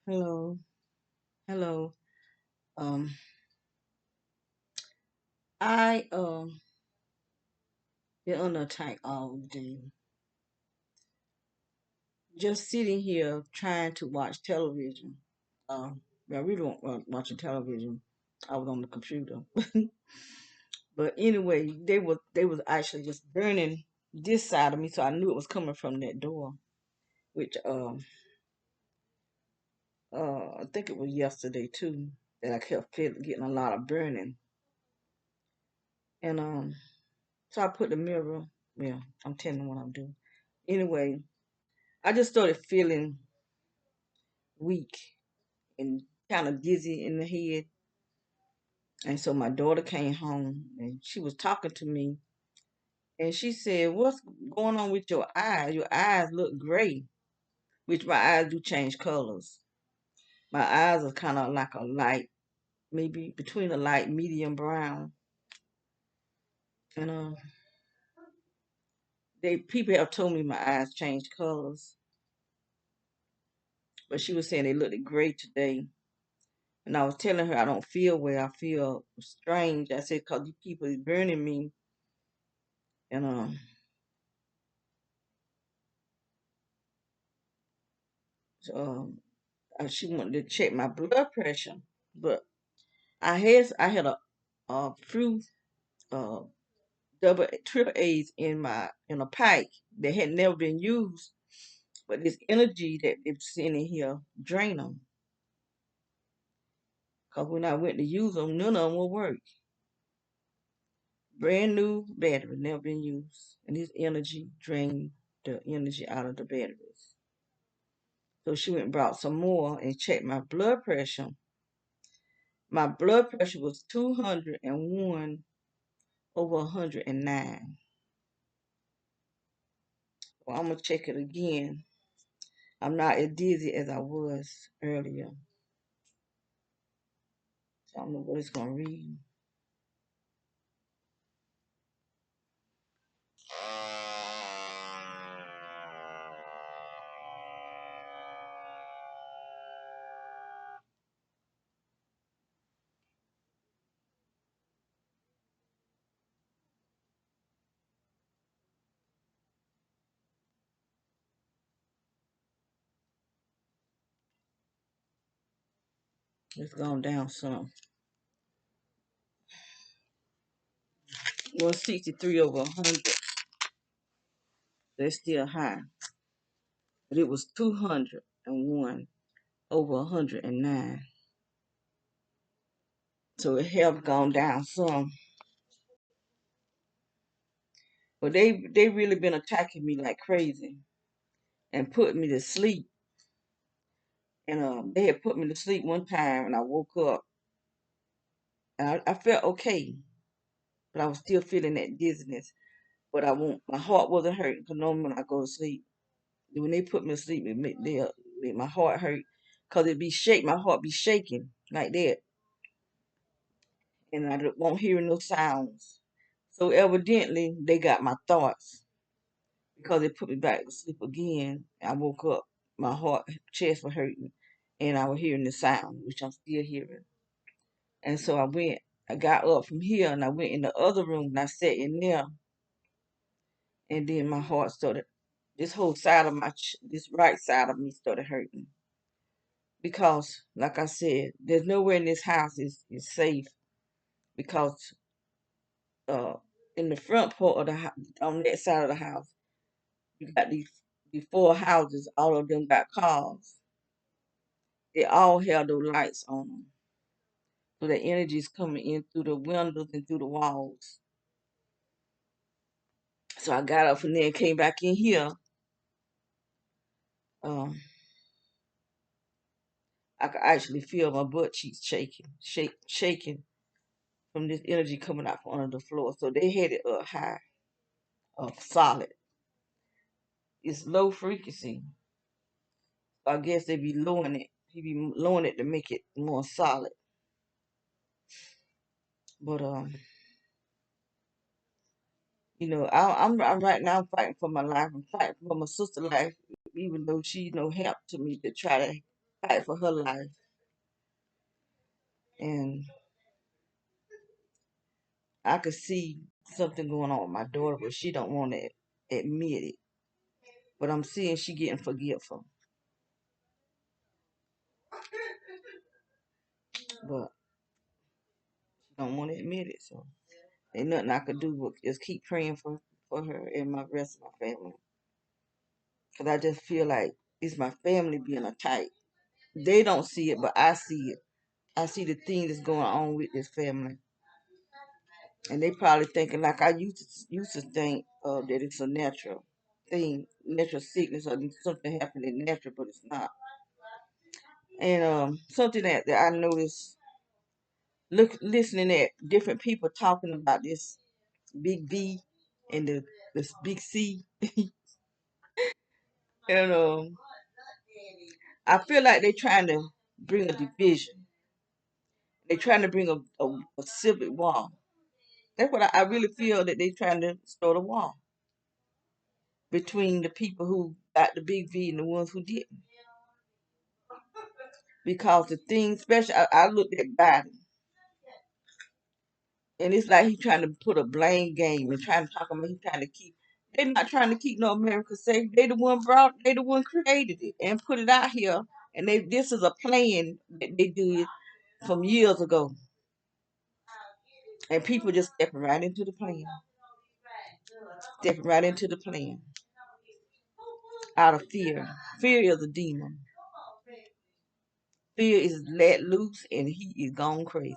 Hello, hello. Um, I been under attack all day. Just sitting here trying to watch television. I really don't watching television. I was on the computer, but anyway, they was actually just burning this side of me, so I knew it was coming from that door. Which I think it was yesterday too that I kept getting a lot of burning, and so I put the mirror. Yeah, I'm telling you what I'm doing. Anyway, I just started feeling weak and kind of dizzy in the head. And so my daughter came home and she was talking to me and she said, "What's going on with your eyes? Your eyes look gray," which my eyes do change colors. My eyes are kind of like a light, maybe between a light medium brown. And they people have told me my eyes change colors, but she was saying they looked gray today. And I was telling her I don't feel well. I feel strange. I said, "'Cause you people is burning me." And so, she wanted to check my blood pressure, but I had a few uh double triple A's in a pipe that had never been used, but this energy that it's sending here drain them. Cause when I went to use them, none of them will work. Brand new battery, never been used, and this energy drained the energy out of the batteries. So she went and brought some more and checked my blood pressure. My blood pressure was 201 over 109. Well, I'm gonna check it again. I'm not as dizzy as I was earlier. So I don't know what it's gonna read. It's gone down some. 163 over 100. That's still high, but it was 201 over 109. So it have gone down some. But they really been attacking me like crazy and put me to sleep. And they had put me to sleep one time, and I woke up and I felt okay, but I was still feeling that dizziness. But I won't. My heart wasn't hurting because normally when I go to sleep, when they put me to sleep, make my heart hurt because it be shake. My heart be shaking like that, and I won't hear no sounds. So evidently they got my thoughts because they put me back to sleep again. I woke up, my heart, chest was hurting, and I was hearing the sound, which I'm still hearing. And so I got up from here and I went in the other room and I sat in there, and then my heart started. This whole side of this right side of me started hurting because, like I said, there's nowhere in this house is safe because uh, in the front part of the house, on that side of the house, you got these four houses. All of them got cars. They all have those lights on them, so the energy is coming in through the windows and through the walls. So I got up from there and came back in here. Um, I could actually feel my butt cheeks shaking from this energy coming out from under the floor. So they had it up high, up solid. It's low frequency. I guess they be lowering it. He be lowering it to make it more solid. But I'm right now fighting for my life. I'm fighting for my sister's life, even though she's no help to me to try to fight for her life. And I could see something going on with my daughter, but she don't want to admit it. But I'm seeing she getting forgetful. But she don't want to admit it. So ain't nothing I could do but just keep praying for her and my rest of my family. Because I just feel like it's my family being attacked. They don't see it, but I see it. I see the thing that's going on with this family. And they probably thinking like I used to think that it's a natural thing, natural sickness or something happening natural, but it's not. And something that I noticed, listening at different people talking about this big V and this big C, and I feel like they're trying to bring a division. They're trying to bring a civic war. That's what I really feel, that they're trying to start a war between the people who got the big V and the ones who didn't. Because the thing, especially, I looked at Biden, and it's like he's trying to put a blame game and trying to talk about he's trying to keep. They're not trying to keep no America safe. They the one created it and put it out here. And this is a plan that they did from years ago. And people just stepping right into the plan. Stepping right into the plan. Out of fear. Fear is a demon. Fear is let loose and he is gone crazy.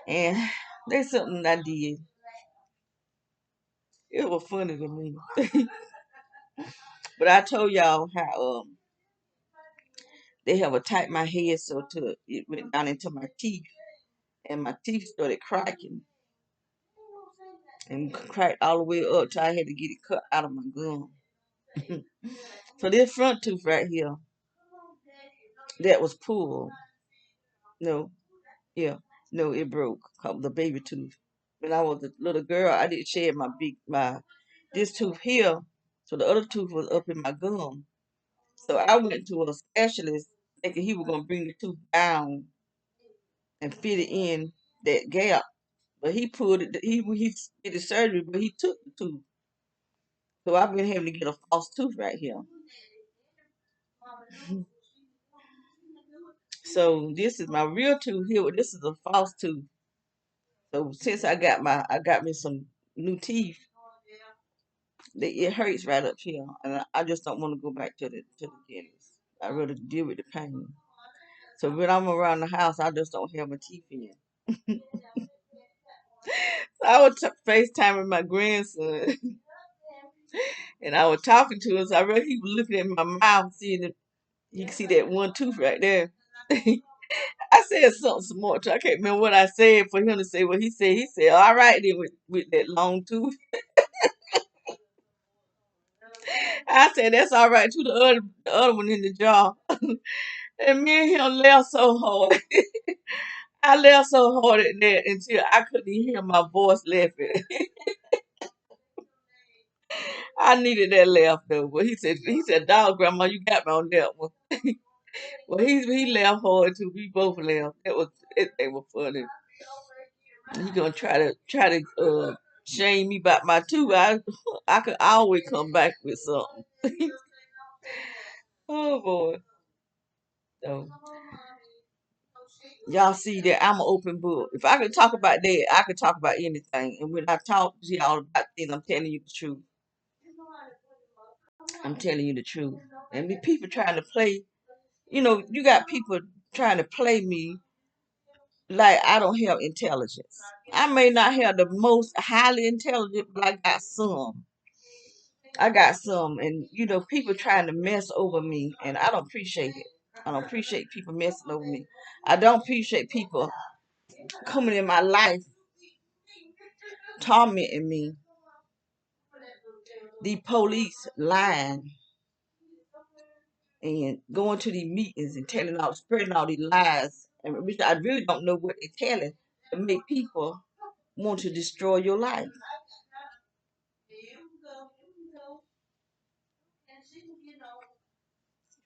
And there's something I did. It was funny to me. But I told y'all how they have attacked my head so it went down into my teeth, and my teeth started cracking and cracked all the way up till I had to get it cut out of my gum. So this front tooth right here that was pulled, no, yeah, no, it broke. Called the baby tooth. When I was a little girl, I didn't shed my this tooth here, so the other tooth was up in my gum. So I went to a specialist thinking he was gonna bring the tooth down and fit it in that gap. But he pulled it. He did the surgery, but he took the tooth. So I've been having to get a false tooth right here. So this is my real tooth here. This is a false tooth. So since I got me some new teeth, it hurts right up here, and I just don't want to go back to the dentist. I rather deal with the pain. So when I'm around the house, I just don't have my teeth in. So I was FaceTiming my grandson, and I was talking to him. So I really he was looking at my mouth, seeing it. You can see that one tooth right there. I said something smart. I can't remember what I said for him to say what he said. He said, "All right then," with that long tooth. I said, "That's all right too." The other one in the jaw, and me and him laughed so hard. I laughed so hard at that until I couldn't even hear my voice laughing. I needed that laugh though. But he said, "Dog, Grandma, you got me on that one." Well, he laughed hard too. We both laughed. They were funny. He gonna try to shame me about my tooth. I could always come back with something. Oh boy. So y'all see that I'm an open book. If I could talk about that, I could talk about anything. And when I talk to y'all about things, I'm telling you the truth. I'm telling you the truth. And the people trying to play, you got people trying to play me like I don't have intelligence. I may not have the most highly intelligent, but I got some. I got some, and people trying to mess over me, and I don't appreciate it. I don't appreciate people messing over me. I don't appreciate people coming in my life tormenting me. The police lying and going to these meetings and spreading all these lies, and which I really don't know what they're telling to make people want to destroy your life.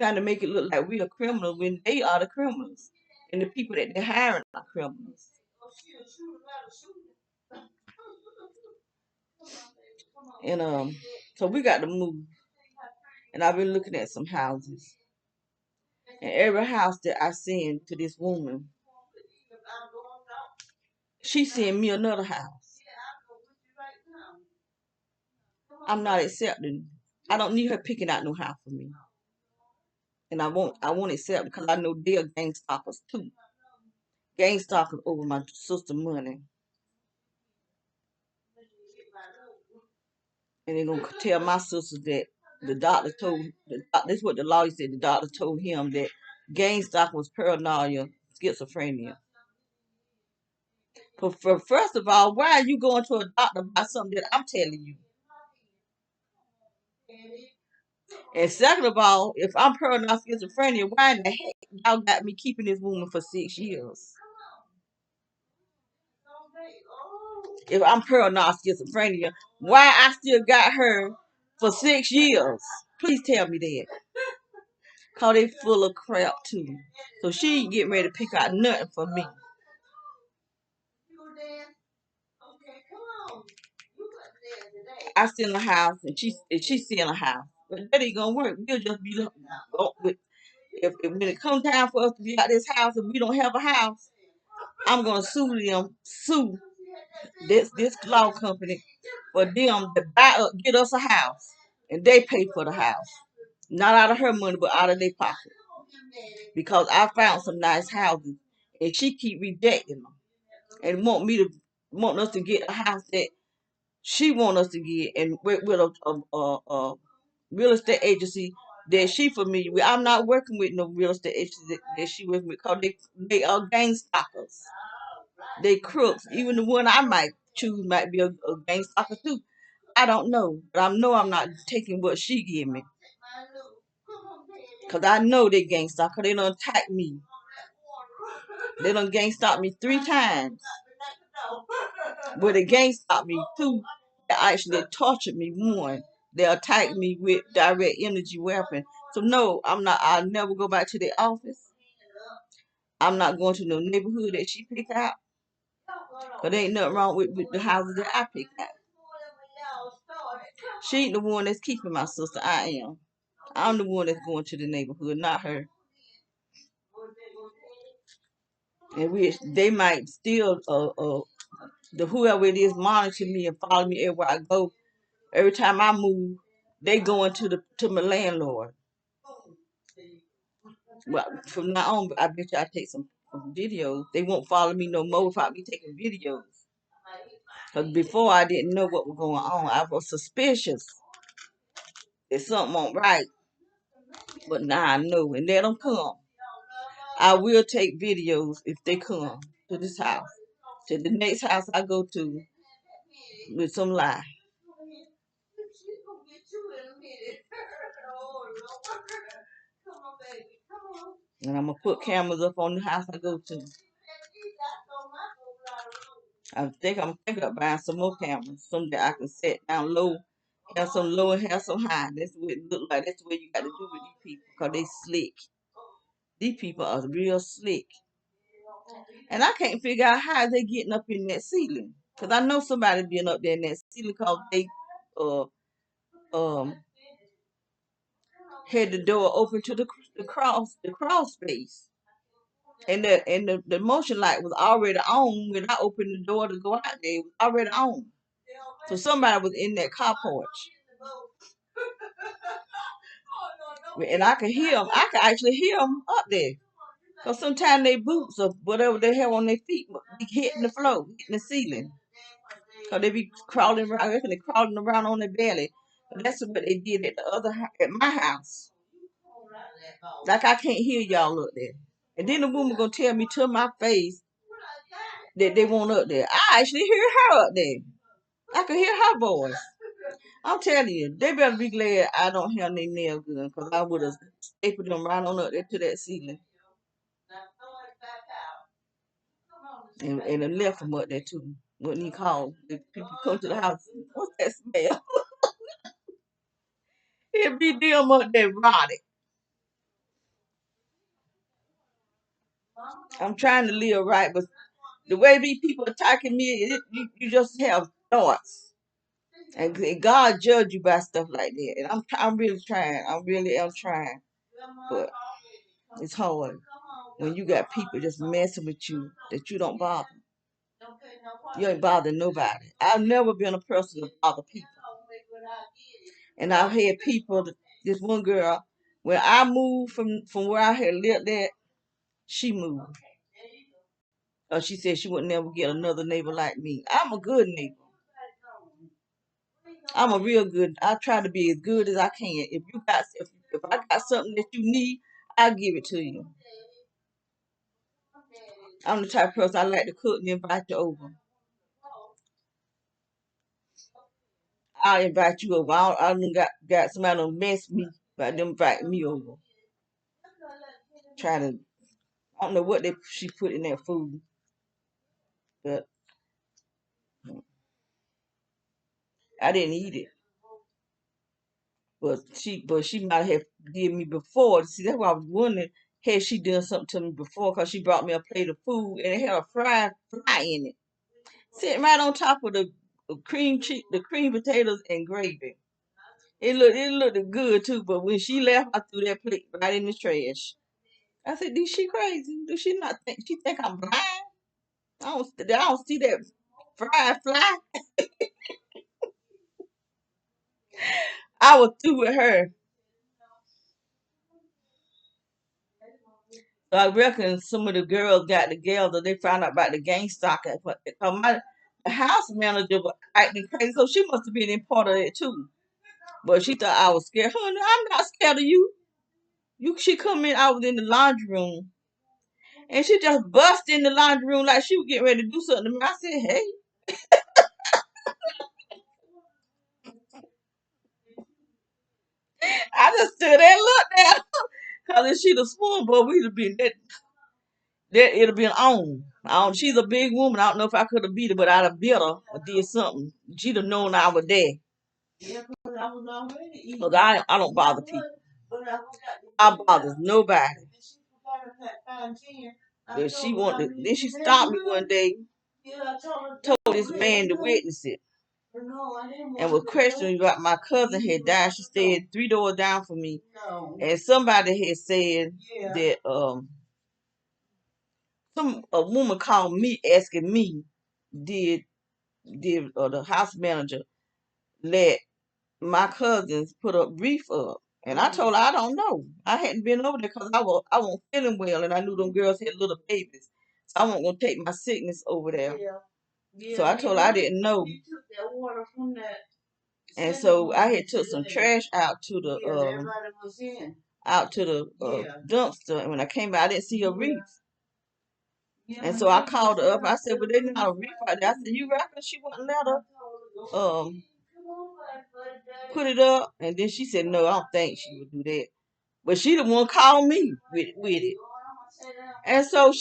Trying to make it look like we are criminals when they are the criminals. And the people that they're hiring are criminals. And so we got to move. And I've been looking at some houses. And every house that I send to this woman, she send me another house. I'm not accepting. I don't need her picking out no house for me. And I won't accept because I know they're gang stalkers too. Gang stalkers over my sister money. And they're gonna tell my sister that the doctor told this is what the lawyer said, the doctor told him that gang stalking was paranoia, schizophrenia. But first of all, why are you going to a doctor about something that I'm telling you? And second of all, if I'm paranoid schizophrenia, why in the heck y'all got me keeping this woman for 6 years? If I'm paranoid schizophrenia, why I still got her for 6 years? Please tell me that. Cause they full of crap too. So she ain't getting ready to pick out nothing for me. I sell a house and she sell a house. But that ain't gonna work. We'll just be with if when it comes time for us to be out this house and we don't have a house, I'm gonna sue this law company for them to get us a house. And they pay for the house. Not out of her money, but out of their pocket. Because I found some nice houses and she keep rejecting them. And want us to get a house that she want us to get and with a real estate agency that she familiar with. I'm not working with no real estate agency that she with me because they are gang stalkers. They crooks. Even the one I might choose might be a gang stalker too. I don't know. But I know I'm not taking what she give me. Because I know they gang stalker. They don't attack me. They done gang stalk me 3 times. But they gang stalk me 2. They actually tortured me 1. They attacked me with direct energy weapon. So no, I'm not. I'll never go back to the office. I'm not going to no neighborhood that she pick out. But there ain't nothing wrong with the houses that I pick out. She ain't the one that's keeping my sister. I am. I'm the one that's going to the neighborhood, not her. And they might still the whoever it is monitor me and follow me everywhere I go. Every time I move, they go to my landlord. Well, from now on, I bet you I take some videos. They won't follow me no more without me taking videos. Because before I didn't know what was going on. I was suspicious that something won't right. But now I know, and let them come. I will take videos if they come to this house. To the next house I go to with some lie. And I'm going to put cameras up on the house I go to. I'm thinking of buying some more cameras. Some that I can set down low. Have some low and have some high. That's what it look like. That's the way you got to do with these people. Because they slick. These people are real slick. And I can't figure out how they getting up in that ceiling. Because I know somebody being up there in that ceiling because they um had the door open to the crawl space. And the motion light was already on when I opened the door to go out there. It was already on. So somebody was in that car porch. And I could hear them. I could actually hear them up there. Because sometimes their boots or whatever they have on their feet be hitting the floor, hitting the ceiling. Because they be crawling around. I reckon they crawling around on their belly. But that's what they did at my house. Like I can't hear y'all up there. And then the woman gonna tell me to my face that they want up there. I actually hear her up there. I can hear her voice. I'm telling you, they better be glad I don't have any nail gun because I would have stapled them right on up there to that ceiling. And left them up there too. When he called, the people come to the house, what's that smell? It be them up there rotted. I'm trying to live right, but the way these people attacking me, you just have thoughts. And God judge you by stuff like that. And I'm really trying. I really am trying. But it's hard when you got people just messing with you that you don't bother. You ain't bother nobody. I've never been a person to bother people. And I've had people, this one girl, when I moved from where I had lived at, she moved. She said she would never get another neighbor like me. I'm a good neighbor. I'm a real good. I try to be as good as I can. If I got something that you need, I'll give it to you. I'm the type of person I like to cook and invite you over. I'll invite you over. I done got somebody to mess me by them inviting me over. Trying to, I don't know what she put in that food, but I didn't eat it. But she might have did me before. See, that's why I was wondering, had she done something to me before? Cause she brought me a plate of food and it had a fried fly in it, sitting right on top of the the cream potatoes and gravy. It looked good too. But when she left, I threw that plate right in the trash. I said, "Is she crazy? Does she not think she think I'm blind? I don't see that fried fly." I was through with her. So I reckon some of the girls got together. They found out about the gang stalking. But the house manager was acting crazy, so she must have been in part of it too. But she thought I was scared. Honey, I'm not scared of you. She come in. I was in the laundry room, and she just bust in the laundry room like she was getting ready to do something to me. I said, "Hey." I just stood there and looked at her. Cause if she'd have sworn, boy, we'd have been that it'd have been on. She's a big woman. I don't know if I could have beat her, but I'd have beat her or did something. She'd have known I was there. Cause I don't bother people. I bothers nobody. But then she stopped me one day, told this man to witness it, and was questioning me about my cousin had died. She stayed 3 doors down from me, and somebody had said that a woman called me asking me, did the house manager let my cousins put a wreath up? And I told her I don't know. I hadn't been over there because I wasn't feeling well, and I knew them girls had little babies, so I wasn't gonna take my sickness over there. So I told her I didn't know. And so I had took some trash out to the dumpster, and when I came back, I didn't see a wreath. And so I called her up. I said, "Well, there's not a wreath out there." I said, "You reckon she wouldn't let her put it up?" And then she said, "No, I don't think she would do that." But she the one called me with it. And so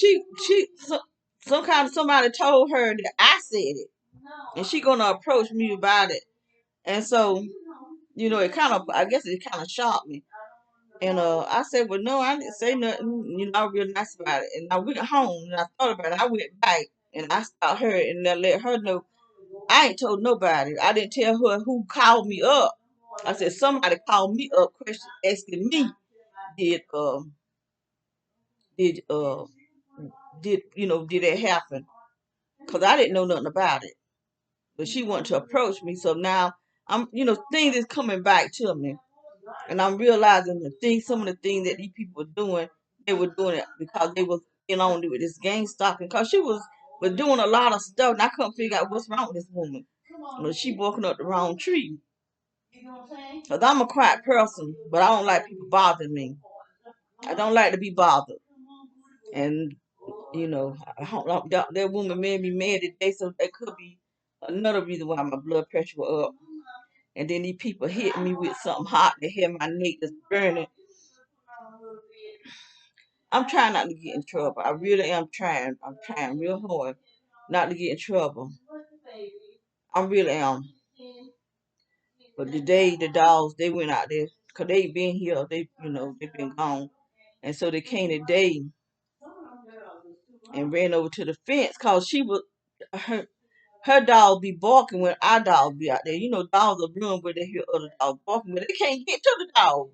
some kind of somebody told her that I said it, and she gonna approach me about it. And so, it kind of, I guess it kind of shocked me. And I said, "Well, no, I didn't say nothing." I was real nice about it. And I went home and I thought about it. I went back and I stopped her and I let her know I ain't told nobody. I didn't tell her who called me up. I said somebody called me up, asking me, did did did that happen? Because I didn't know nothing about it. But she wanted to approach me, so now things is coming back to me, and I'm realizing some of the things that these people were doing, they were doing it because they was in on with this gang stalking. Because she was doing a lot of stuff, and I couldn't figure out what's wrong with this woman. She walking up the wrong tree. Cause I'm a quiet person, but I don't like people bothering me. I don't like to be bothered, and that woman made me mad today, so that could be another reason why my blood pressure was up. And then these people hit me with something hot to hear my neck is burning. I'm trying not to get in trouble. I really am trying. I'm trying real hard not to get in trouble. I really am. But today the dogs, they went out there. cause they been here, they been gone, and so they came today and ran over to the fence, cause she was her dog be barking when our dog be out there. Dogs will run where they hear other dogs barking, but they can't get to the dog.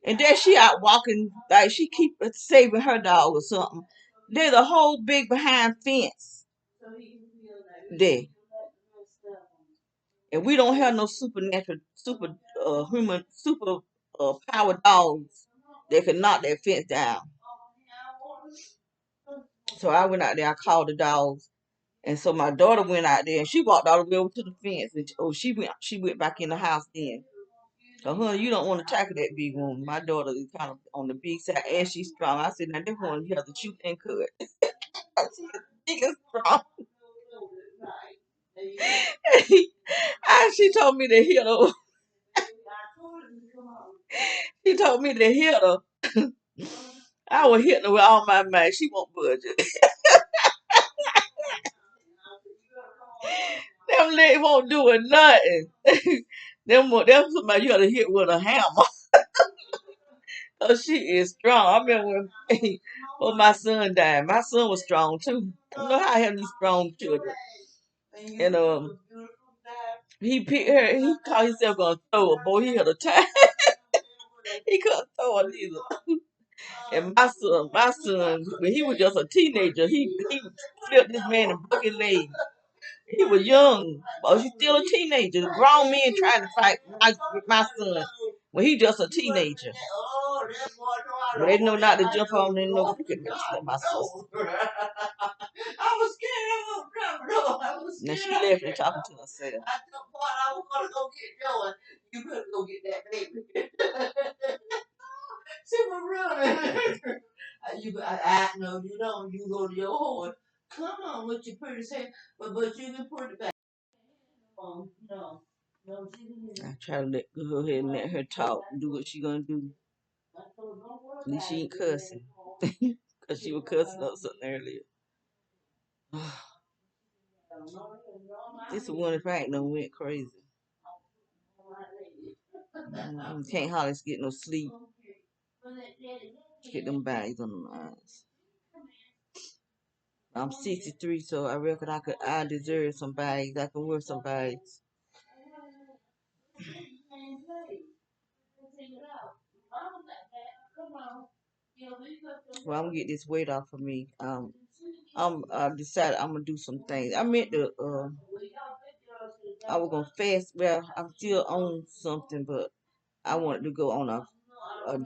And then she out walking like she keep saving her dog or something. There's a whole big behind fence there, and we don't have no supernatural, human, super power dogs that can knock that fence down. So I went out there. I called the dogs, and so my daughter went out there, and she walked all the way over to the fence. And she went back in the house then. So, honey, you don't want to tackle that big woman. My daughter is kind of on the big side, and she's strong. I said, now this one you have to shoot and cut. She's big and strong. And she told me to hit her. She told me to hit her. I was hitting her with all my might. She won't budge it. Them legs won't do it nothing. them somebody you gotta hit with a hammer. Oh, she is strong. I remember when my son died. My son was strong too. You know how I have these strong children. And he picked her. He called himself gonna throw her. Boy, he had a time. He couldn't throw her neither. And my son, when he was just a teenager, he flipped this man and broke his leg. He was young, but he's still a teenager. Grown men trying to fight with my son when he just a teenager. But they know not to jump on him. No, look at me, my sister. I was scared. Now she left and talking to herself. I was gonna go get Joey. You better go get that baby. She was running. No, you don't. You go to your horse. Come on with your pretty self, but you can put it back. Oh, no. I try to go ahead and let her talk, do what she gonna do. At least she ain't cussing. Because she was cussing up something earlier. This one if I ain't done went crazy. Can't hardly get no sleep. Get them bags on them eyes. I'm 63, so I reckon I deserve some bags. I can wear some bags. Well, I'm gonna get this weight off of me. I've decided I'm gonna do some things. I meant to I was gonna fast. Well, I'm still on something, but I wanted to go on a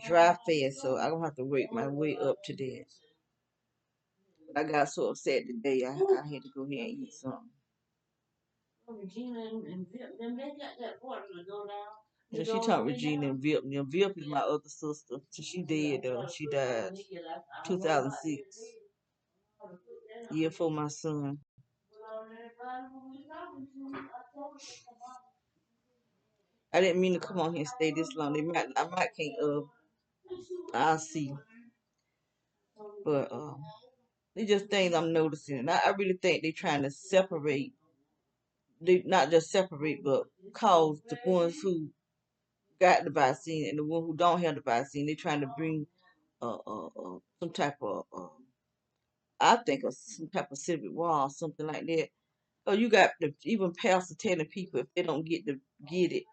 dry fast, so I'm gonna have to work my way up to that. I got so upset today, I had to go ahead and eat something. Yeah, she talked Regina and Vip. Vip is my other sister. So she dead though. She died 2006. Year for my son. I didn't mean to come on here and stay this long. I might can't I'll see. But it's just things I'm noticing. And I really think they're trying to separate. They not just separate, but cause the ones who got the vaccine and the ones who don't have the vaccine. They're trying to bring some type of I think of some type of civic war or something like that. Oh, you got even pastor telling people if they don't get it,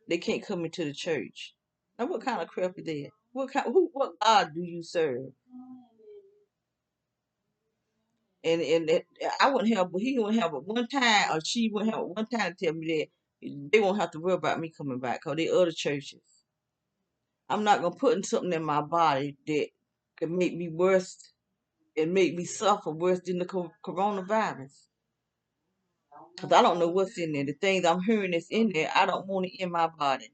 they can't come into the church. Now, what kind of crap is that? What God do you serve? And I wouldn't have, but he wouldn't have but one time, or she wouldn't have one time to tell me that they won't have to worry about me coming back, cause they other churches. I'm not gonna put in something in my body that could make me worse and make me suffer worse than the coronavirus. Because I don't know what's in there. The things I'm hearing that's in there, I don't want it in my body.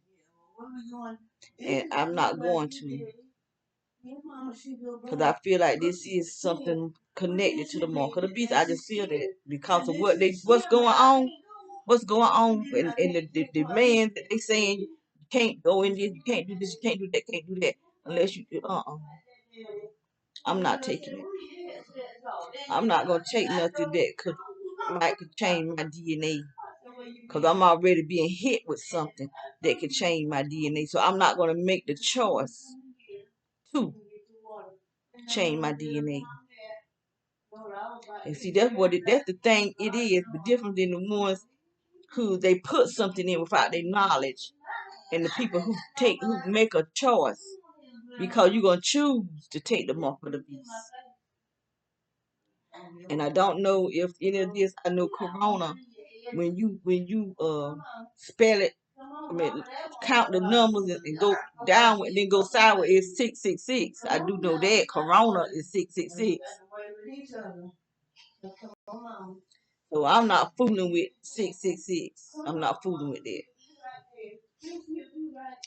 And I'm not going to. Because I feel like this is something connected to the mark of the beast. I just feel that because of what's going on, and the demands that they saying you can't go in this, you can't do this, you can't do that, can't do that, unless you I'm not taking it. I'm not gonna take nothing that could change my DNA. because I'm already being hit with something that can change my DNA. So I'm not going to make the choice to change my DNA. And see, that's the thing it is, but different than the ones who they put something in without their knowledge, and the people who make a choice because you're gonna choose to take the mark of the beast. And I don't know if any of this. I know Corona, when you spell it, I mean, count the numbers and go down and then go sideways, it's 666. I do know that Corona is 666. So I'm not fooling with 666. I'm not fooling with that.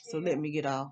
So let me get off.